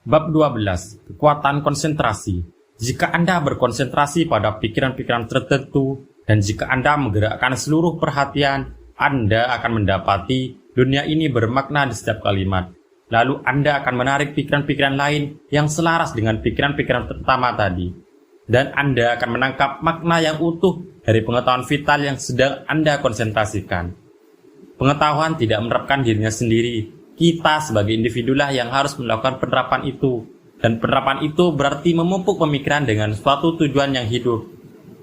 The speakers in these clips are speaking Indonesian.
Bab 12. Kekuatan konsentrasi. Jika Anda berkonsentrasi pada pikiran-pikiran tertentu, dan jika Anda menggerakkan seluruh perhatian, Anda akan mendapati dunia ini bermakna di setiap kalimat. Lalu Anda akan menarik pikiran-pikiran lain yang selaras dengan pikiran-pikiran pertama tadi. Dan Anda akan menangkap makna yang utuh dari pengetahuan vital yang sedang Anda konsentrasikan. Pengetahuan tidak menerapkan dirinya sendiri. Kita sebagai individulah yang harus melakukan penerapan itu. Dan penerapan itu berarti memupuk pemikiran dengan suatu tujuan yang hidup.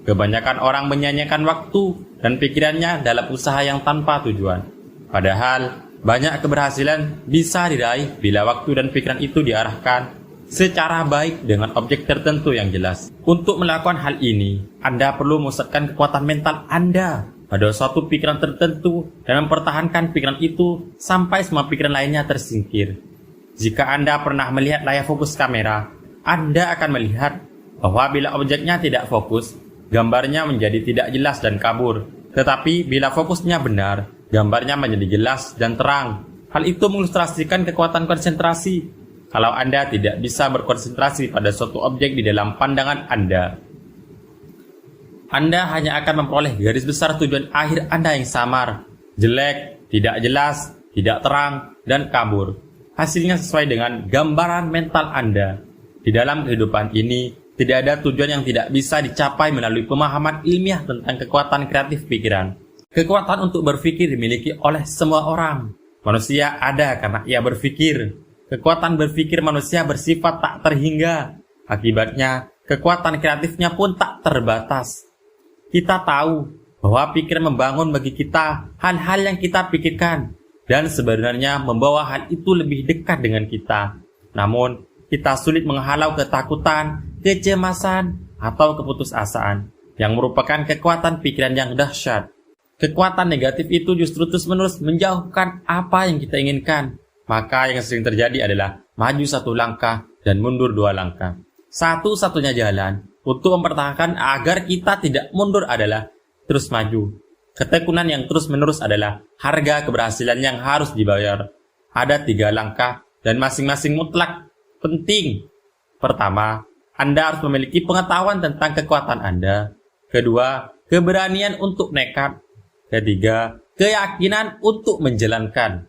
Kebanyakan orang menyanyikan waktu dan pikirannya dalam usaha yang tanpa tujuan. Padahal, banyak keberhasilan bisa diraih bila waktu dan pikiran itu diarahkan secara baik dengan objek tertentu yang jelas. Untuk melakukan hal ini, Anda perlu memusatkan kekuatan mental Anda pada suatu pikiran tertentu dan mempertahankan pikiran itu sampai semua pikiran lainnya tersingkir. Jika Anda pernah melihat layar fokus kamera, Anda akan melihat bahwa bila objeknya tidak fokus, gambarnya menjadi tidak jelas dan kabur. Tetapi bila fokusnya benar, gambarnya menjadi jelas dan terang. Hal itu mengilustrasikan kekuatan konsentrasi. Kalau Anda tidak bisa berkonsentrasi pada suatu objek di dalam pandangan Anda hanya akan memperoleh garis besar tujuan akhir Anda yang samar, jelek, tidak jelas, tidak terang, dan kabur. Hasilnya sesuai dengan gambaran mental Anda. Di dalam kehidupan ini, tidak ada tujuan yang tidak bisa dicapai melalui pemahaman ilmiah tentang kekuatan kreatif pikiran. Kekuatan untuk berpikir dimiliki oleh semua orang. Manusia ada karena ia berpikir. Kekuatan berpikir manusia bersifat tak terhingga. Akibatnya, kekuatan kreatifnya pun tak terbatas. Kita tahu bahwa pikiran membangun bagi kita hal-hal yang kita pikirkan dan sebenarnya membawa hal itu lebih dekat dengan kita. Namun, kita sulit menghalau ketakutan, kecemasan, atau keputusasaan yang merupakan kekuatan pikiran yang dahsyat. Kekuatan negatif itu justru terus-menerus menjauhkan apa yang kita inginkan. Maka yang sering terjadi adalah maju satu langkah dan mundur dua langkah. Satu-satunya jalan untuk mempertahankan agar kita tidak mundur adalah terus maju. Ketekunan yang terus-menerus adalah harga keberhasilan yang harus dibayar. Ada 3 langkah dan masing-masing mutlak penting. Pertama, Anda harus memiliki pengetahuan tentang kekuatan Anda. Kedua, keberanian untuk nekat. Ketiga, keyakinan untuk menjalankan.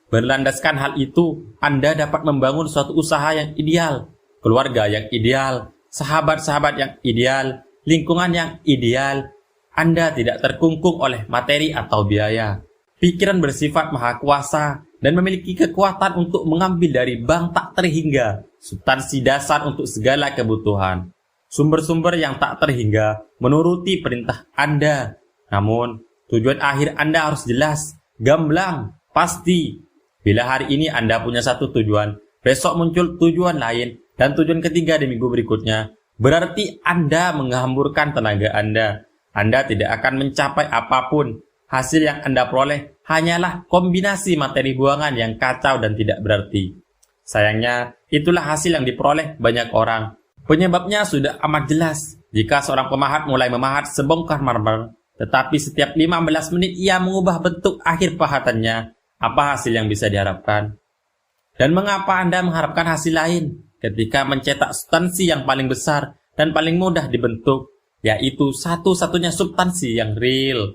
Berlandaskan hal itu, Anda dapat membangun suatu usaha yang ideal, keluarga yang ideal, sahabat-sahabat yang ideal, lingkungan yang ideal. Anda tidak terkungkung oleh materi atau biaya. Pikiran bersifat maha kuasa dan memiliki kekuatan untuk mengambil dari bank tak terhingga, substansi dasar untuk segala kebutuhan. Sumber-sumber yang tak terhingga menuruti perintah Anda. Namun, tujuan akhir Anda harus jelas, gamblang, pasti. Bila hari ini Anda punya satu tujuan, besok muncul tujuan lain, dan tujuan ketiga di minggu berikutnya, berarti Anda menghamburkan tenaga Anda. Anda tidak akan mencapai apapun. Hasil yang Anda peroleh hanyalah kombinasi materi buangan yang kacau dan tidak berarti. Sayangnya, itulah hasil yang diperoleh banyak orang. Penyebabnya sudah amat jelas. Jika seorang pemahat mulai memahat sebongkah marmer, tetapi setiap 15 menit ia mengubah bentuk akhir pahatannya, apa hasil yang bisa diharapkan? Dan mengapa Anda mengharapkan hasil lain ketika mencetak substansi yang paling besar dan paling mudah dibentuk, yaitu satu-satunya substansi yang real?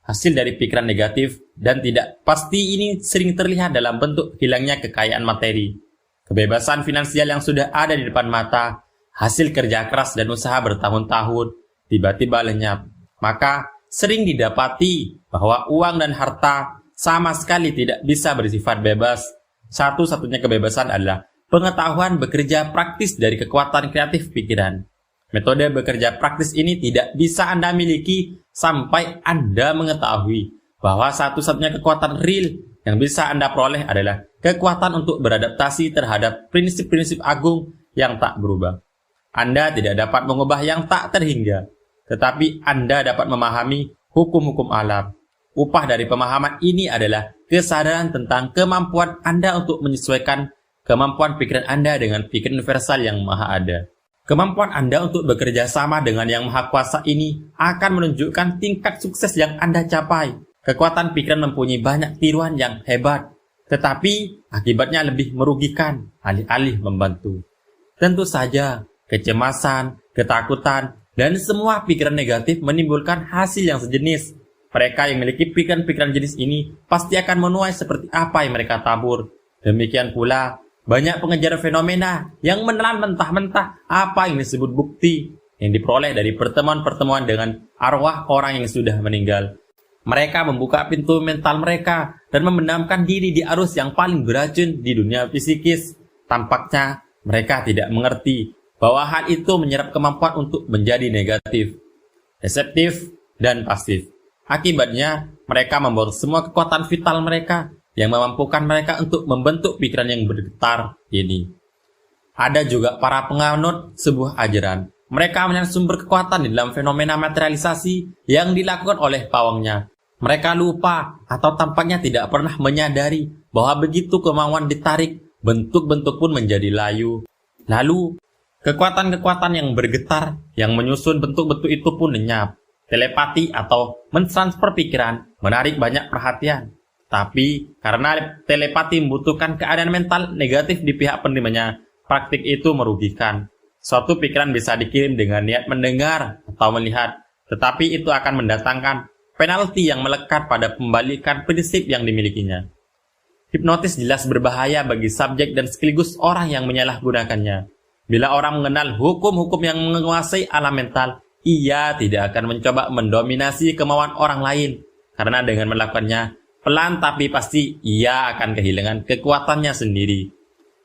Hasil dari pikiran negatif dan tidak pasti ini sering terlihat dalam bentuk hilangnya kekayaan materi, kebebasan finansial yang sudah ada di depan mata, hasil kerja keras dan usaha bertahun-tahun, tiba-tiba lenyap. Maka sering didapati bahwa uang dan harta sama sekali tidak bisa bersifat bebas. Satu-satunya kebebasan adalah pengetahuan bekerja praktis dari kekuatan kreatif pikiran. Metode bekerja praktis ini tidak bisa Anda miliki sampai Anda mengetahui bahwa satu-satunya kekuatan real yang bisa Anda peroleh adalah kekuatan untuk beradaptasi terhadap prinsip-prinsip agung yang tak berubah. Anda tidak dapat mengubah yang tak terhingga, tetapi Anda dapat memahami hukum-hukum alam. Upah dari pemahaman ini adalah kesadaran tentang kemampuan Anda untuk menyesuaikan kemampuan pikiran Anda dengan pikiran universal yang maha ada. Kemampuan Anda untuk bekerja sama dengan Yang Maha Kuasa ini akan menunjukkan tingkat sukses yang Anda capai. Kekuatan pikiran mempunyai banyak tiruan yang hebat. Tetapi akibatnya lebih merugikan alih-alih membantu. Tentu saja, kecemasan, ketakutan, dan semua pikiran negatif menimbulkan hasil yang sejenis. Mereka yang memiliki pikiran-pikiran jenis ini pasti akan menuai seperti apa yang mereka tabur. Demikian pula, banyak pengejar fenomena yang menelan mentah-mentah apa yang disebut bukti yang diperoleh dari pertemuan-pertemuan dengan arwah orang yang sudah meninggal. Mereka membuka pintu mental mereka dan memendamkan diri di arus yang paling beracun di dunia psikis. Tampaknya mereka tidak mengerti bahwa hal itu menyerap kemampuan untuk menjadi negatif, reseptif, dan pasif. Akibatnya, mereka membuang semua kekuatan vital mereka yang memampukan mereka untuk membentuk pikiran yang bergetar ini. Ada juga para penganut sebuah ajaran. Mereka melihat sumber kekuatan di dalam fenomena materialisasi yang dilakukan oleh pawangnya. Mereka lupa atau tampaknya tidak pernah menyadari bahwa begitu kemauan ditarik, bentuk-bentuk pun menjadi layu. Lalu, kekuatan-kekuatan yang bergetar, yang menyusun bentuk-bentuk itu pun lenyap. Telepati atau mentransfer pikiran menarik banyak perhatian. Tapi, karena telepati membutuhkan keadaan mental negatif di pihak penerimanya, praktik itu merugikan. Suatu pikiran bisa dikirim dengan niat mendengar atau melihat, tetapi itu akan mendatangkan penalti yang melekat pada pembalikan prinsip yang dimilikinya. Hipnotis jelas berbahaya bagi subjek dan sekaligus orang yang menyalahgunakannya. Bila orang mengenal hukum-hukum yang menguasai alam mental, ia tidak akan mencoba mendominasi kemauan orang lain. Karena dengan melakukannya, pelan tapi pasti ia akan kehilangan kekuatannya sendiri.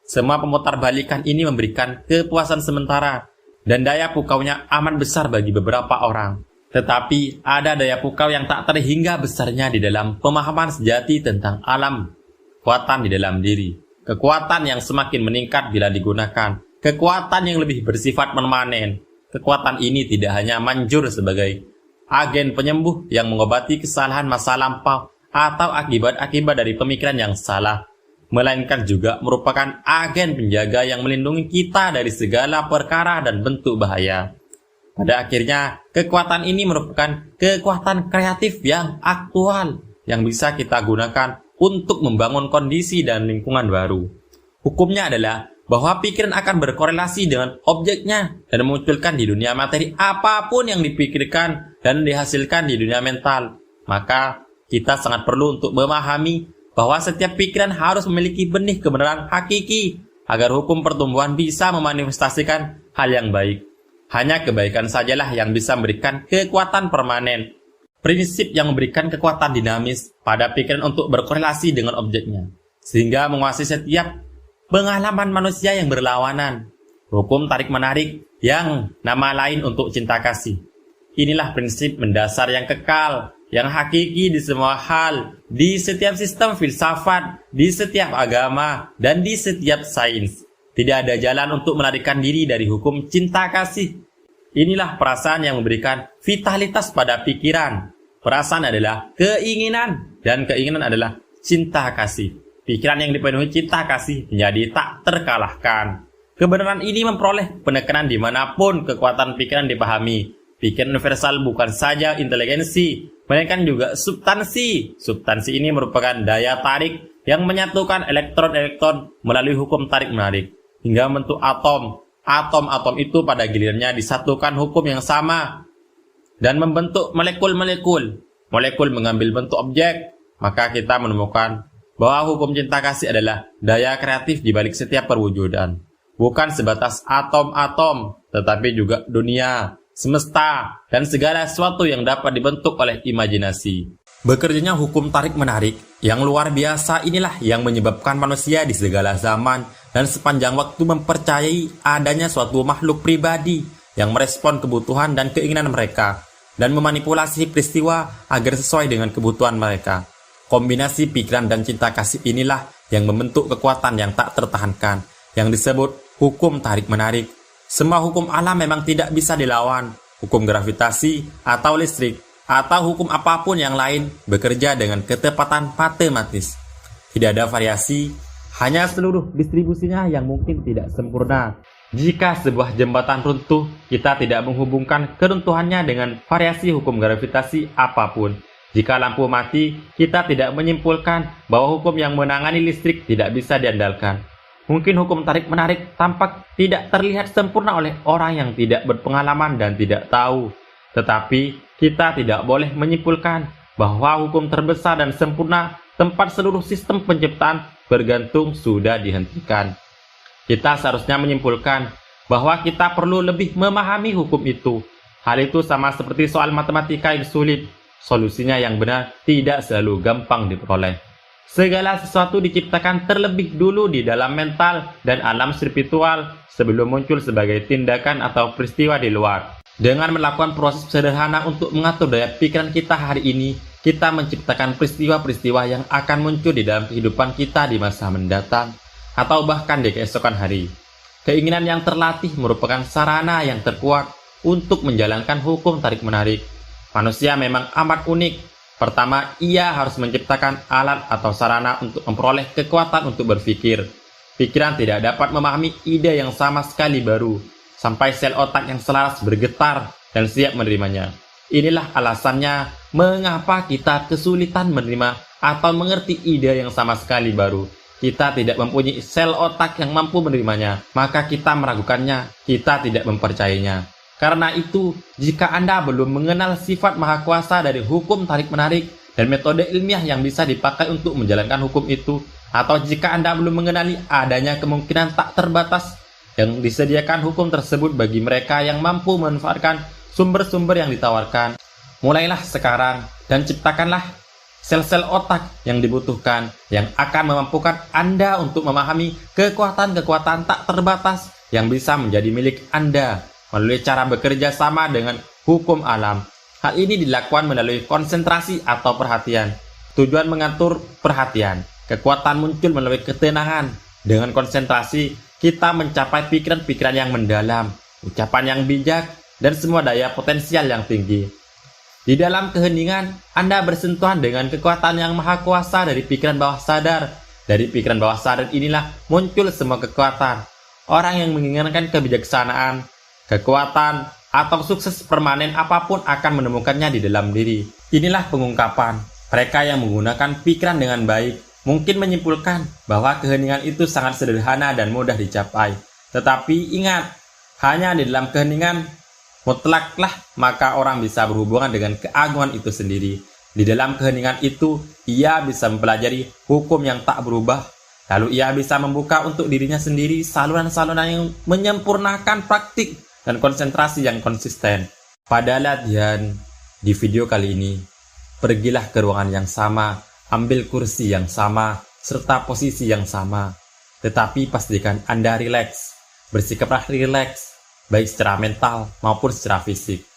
Semua pemutarbalikan ini memberikan kepuasan sementara, dan daya pukaunya amat besar bagi beberapa orang. Tetapi ada daya pukau yang tak terhingga besarnya di dalam pemahaman sejati tentang alam, kekuatan di dalam diri. Kekuatan yang semakin meningkat bila digunakan, kekuatan yang lebih bersifat permanen. Kekuatan ini tidak hanya manjur sebagai agen penyembuh yang mengobati kesalahan masa lampau atau akibat-akibat dari pemikiran yang salah, melainkan juga merupakan agen penjaga yang melindungi kita dari segala perkara dan bentuk bahaya. Pada akhirnya, kekuatan ini merupakan kekuatan kreatif yang aktual yang bisa kita gunakan untuk membangun kondisi dan lingkungan baru. Hukumnya adalah bahwa pikiran akan berkorelasi dengan objeknya dan memunculkan di dunia materi apapun yang dipikirkan dan dihasilkan di dunia mental. Maka, kita sangat perlu untuk memahami bahwa setiap pikiran harus memiliki benih kebenaran hakiki agar hukum pertumbuhan bisa memanifestasikan hal yang baik. Hanya kebaikan sajalah yang bisa memberikan kekuatan permanen. Prinsip yang memberikan kekuatan dinamis pada pikiran untuk berkorelasi dengan objeknya, sehingga menguasai setiap pengalaman manusia yang berlawanan. Hukum tarik-menarik yang nama lain untuk cinta kasih. Inilah prinsip mendasar yang kekal, yang hakiki di semua hal, di setiap sistem filsafat, di setiap agama, dan di setiap sains. Tidak ada jalan untuk melarikan diri dari hukum cinta kasih. Inilah perasaan yang memberikan vitalitas pada pikiran. Perasaan adalah keinginan, dan keinginan adalah cinta kasih. Pikiran yang dipenuhi cinta kasih menjadi tak terkalahkan. Kebenaran ini memperoleh penekanan dimanapun kekuatan pikiran dipahami. Pikiran universal bukan saja inteligensi, melainkan juga substansi. Substansi ini merupakan daya tarik yang menyatukan elektron-elektron melalui hukum tarik-menarik hingga membentuk atom. Atom-atom itu pada gilirannya disatukan hukum yang sama dan membentuk molekul-molekul. Molekul mengambil bentuk objek, maka kita menemukan bahwa hukum cinta kasih adalah daya kreatif di balik setiap perwujudan. Bukan sebatas atom-atom, tetapi juga dunia, semesta, dan segala sesuatu yang dapat dibentuk oleh imajinasi. Bekerjanya hukum tarik-menarik yang luar biasa inilah yang menyebabkan manusia di segala zaman dan sepanjang waktu mempercayai adanya suatu makhluk pribadi yang merespon kebutuhan dan keinginan mereka dan memanipulasi peristiwa agar sesuai dengan kebutuhan mereka. Kombinasi pikiran dan cinta kasih inilah yang membentuk kekuatan yang tak tertahankan, yang disebut hukum tarik-menarik. Semua hukum alam memang tidak bisa dilawan. Hukum gravitasi atau listrik atau hukum apapun yang lain bekerja dengan ketepatan matematis. Tidak ada variasi, hanya seluruh distribusinya yang mungkin tidak sempurna. Jika sebuah jembatan runtuh, kita tidak menghubungkan keruntuhannya dengan variasi hukum gravitasi apapun. Jika lampu mati, kita tidak menyimpulkan bahwa hukum yang menangani listrik tidak bisa diandalkan. Mungkin hukum tarik-menarik tampak tidak terlihat sempurna oleh orang yang tidak berpengalaman dan tidak tahu. Tetapi, kita tidak boleh menyimpulkan bahwa hukum terbesar dan sempurna tempat seluruh sistem penciptaan bergantung sudah dihentikan. Kita seharusnya menyimpulkan bahwa kita perlu lebih memahami hukum itu. Hal itu sama seperti soal matematika yang sulit. Solusinya yang benar tidak selalu gampang diperoleh. Segala sesuatu diciptakan terlebih dulu di dalam mental dan alam spiritual sebelum muncul sebagai tindakan atau peristiwa di luar. Dengan melakukan proses sederhana untuk mengatur daya pikiran kita hari ini, kita menciptakan peristiwa-peristiwa yang akan muncul di dalam kehidupan kita di masa mendatang atau bahkan di keesokan hari. Keinginan yang terlatih merupakan sarana yang terkuat untuk menjalankan hukum tarik-menarik. Manusia memang amat unik. Pertama, ia harus menciptakan alat atau sarana untuk memperoleh kekuatan untuk berpikir. Pikiran tidak dapat memahami ide yang sama sekali baru, sampai sel otak yang selaras bergetar dan siap menerimanya. Inilah alasannya mengapa kita kesulitan menerima atau mengerti ide yang sama sekali baru. Kita tidak mempunyai sel otak yang mampu menerimanya, maka kita meragukannya, kita tidak mempercayainya. Karena itu, jika Anda belum mengenal sifat maha kuasa dari hukum tarik-menarik dan metode ilmiah yang bisa dipakai untuk menjalankan hukum itu, atau jika Anda belum mengenali adanya kemungkinan tak terbatas yang disediakan hukum tersebut bagi mereka yang mampu memanfaatkan sumber-sumber yang ditawarkan, mulailah sekarang dan ciptakanlah sel-sel otak yang dibutuhkan yang akan memampukan Anda untuk memahami kekuatan-kekuatan tak terbatas yang bisa menjadi milik Anda melalui cara bekerja sama dengan hukum alam. Hal ini dilakukan melalui konsentrasi atau perhatian. Tujuan mengatur perhatian. Kekuatan muncul melalui ketenangan. Dengan konsentrasi, kita mencapai pikiran-pikiran yang mendalam, ucapan yang bijak, dan semua daya potensial yang tinggi. Di dalam keheningan, Anda bersentuhan dengan kekuatan yang maha kuasa dari pikiran bawah sadar. Dari pikiran bawah sadar inilah muncul semua kekuatan. Orang yang menginginkan kebijaksanaan, kekuatan, atau sukses permanen apapun akan menemukannya di dalam diri. Inilah pengungkapan. Mereka yang menggunakan pikiran dengan baik mungkin menyimpulkan bahwa keheningan itu sangat sederhana dan mudah dicapai. Tetapi ingat, hanya di dalam keheningan mutlaklah maka orang bisa berhubungan dengan keagungan itu sendiri. Di dalam keheningan itu, ia bisa mempelajari hukum yang tak berubah. Lalu ia bisa membuka untuk dirinya sendiri saluran-saluran yang menyempurnakan praktik dan konsentrasi yang konsisten. Pada latihan di video kali ini, pergilah ke ruangan yang sama, ambil kursi yang sama, serta posisi yang sama. Tetapi pastikan Anda rileks. Bersikaplah rileks, baik secara mental maupun secara fisik.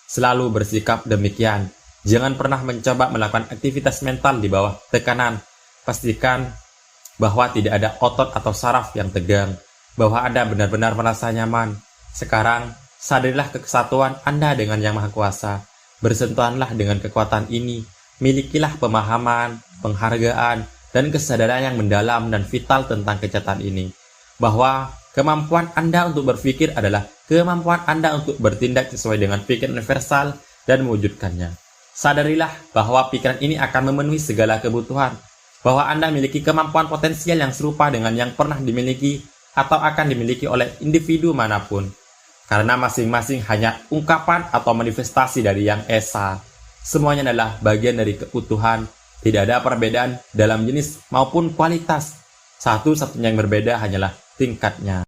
Selalu bersikap demikian. Jangan pernah mencoba melakukan aktivitas mental di bawah tekanan. Pastikan bahwa tidak ada otot atau saraf yang tegang, bahwa Anda benar-benar merasa nyaman. Sekarang, sadarilah kesatuan Anda dengan Yang Maha Kuasa. Bersentuhanlah dengan kekuatan ini. Milikilah pemahaman, penghargaan, dan kesadaran yang mendalam dan vital tentang kenyataan ini. Bahwa kemampuan Anda untuk berpikir adalah kemampuan Anda untuk bertindak sesuai dengan pikiran universal dan mewujudkannya. Sadarilah bahwa pikiran ini akan memenuhi segala kebutuhan. Bahwa Anda memiliki kemampuan potensial yang serupa dengan yang pernah dimiliki atau akan dimiliki oleh individu manapun. Karena masing-masing hanya ungkapan atau manifestasi dari Yang Esa. Semuanya adalah bagian dari keutuhan. Tidak ada perbedaan dalam jenis maupun kualitas. Satu-satunya yang berbeda hanyalah tingkatnya.